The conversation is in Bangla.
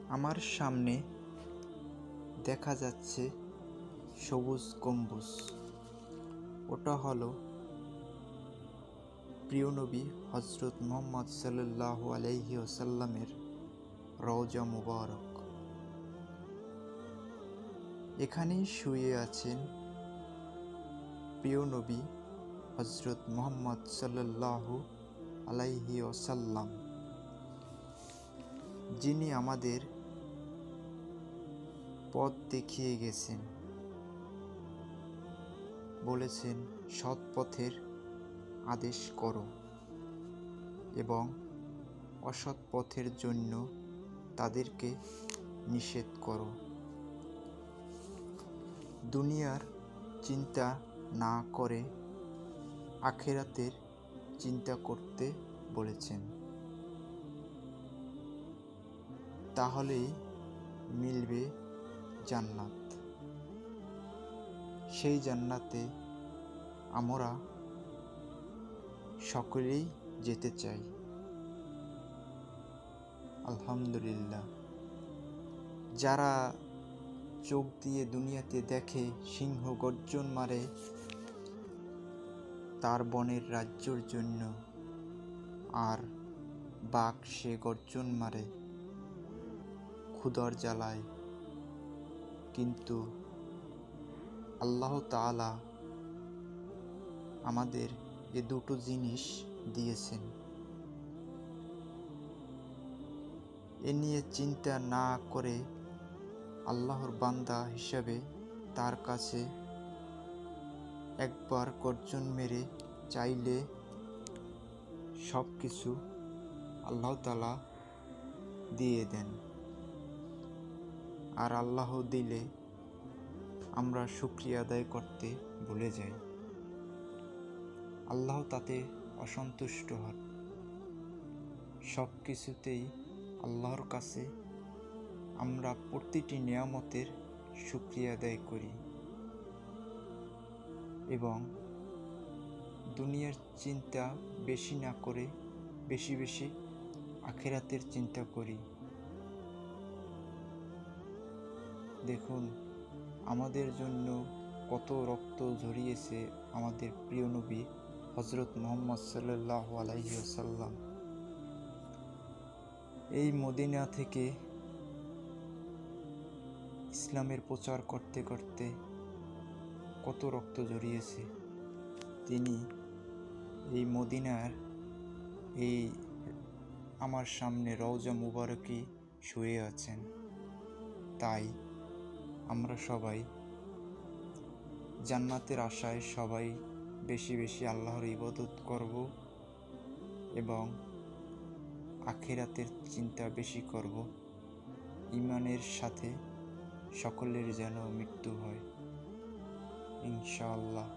আমার সামনে দেখা যাচ্ছে সবুজ গম্বুজ। ওটা হলো প্রিয় নবী হজরত মুহাম্মদ সাল্লাল্লাহু আলাইহি ওয়াসাল্লামের রওজা মুবারক। এখানেই শুয়ে আছেন প্রিয় নবী হজরত মুহাম্মদ সাল্লাল্লাহু আলাইহি ওয়াসাল্লাম, যিনি আমাদের পথ দেখিয়ে গেছেন। বলেছেন, সৎ পথের আদেশ করো এবং অসৎ পথের জন্য তাদেরকে নিষেধ করো। দুনিয়ার চিন্তা না করে আখিরাতের চিন্তা করতে বলেছেন। তাহলেই মিলবে জান্নাত। সেই জান্নাতে আমরা সকলেই যেতে চাই। আলহামদুলিল্লাহ। যারা চোখ দিয়ে দুনিয়াতে দেখে সিংহ গর্জন মারে তার বনের রাজ্যর জন্য, আর বাঘ সে গর্জন মারে ক্ষুধার জ্বালায়, কিন্তু আল্লাহ তাআলা আমাদের এ দুটো জিনিস দিয়েছেন। এ নিয়ে চিন্তা না করে আল্লাহর বান্দা হিসাবে তার কাছে একবার গর্জন মেরে চাইলে সব কিছু আল্লাহ তাআলা দিয়ে দেন। আর আল্লাহ দিলে আমরা শুকরিয়া আদায় করতে ভুলে যাই। আল্লাহ তাতে অসন্তুষ্ট হন। সব কিছুতেই আল্লাহর কাছে আমরা প্রতিটি নিয়ামতের শুকরিয়া আদায় করি এবং দুনিয়ার চিন্তা বেশি না করে বেশি বেশি আখিরাতের চিন্তা করি। দেখুন, আমাদের জন্য কত রক্ত ঝরিয়েছে আমাদের প্রিয় নবী হজরত মুহাম্মদ সাল্লাল্লাহু আলাইহি ওয়াসাল্লাম। এই মদিনা থেকে ইসলামের প্রচার করতে করতে কত রক্ত ঝরিয়েছে। তিনি এই মদিনার এই আমার সামনে রওজা মুবারকে শুয়ে আছেন। তাই আমরা সবাই জান্নাতের আশায় সবাই বেশি বেশি আল্লাহর ইবাদত করব এবং আখিরাতের চিন্তা বেশি করব। ঈমানের সাথে সকলের যেন মৃত্যু হয়, ইনশাআল্লাহ।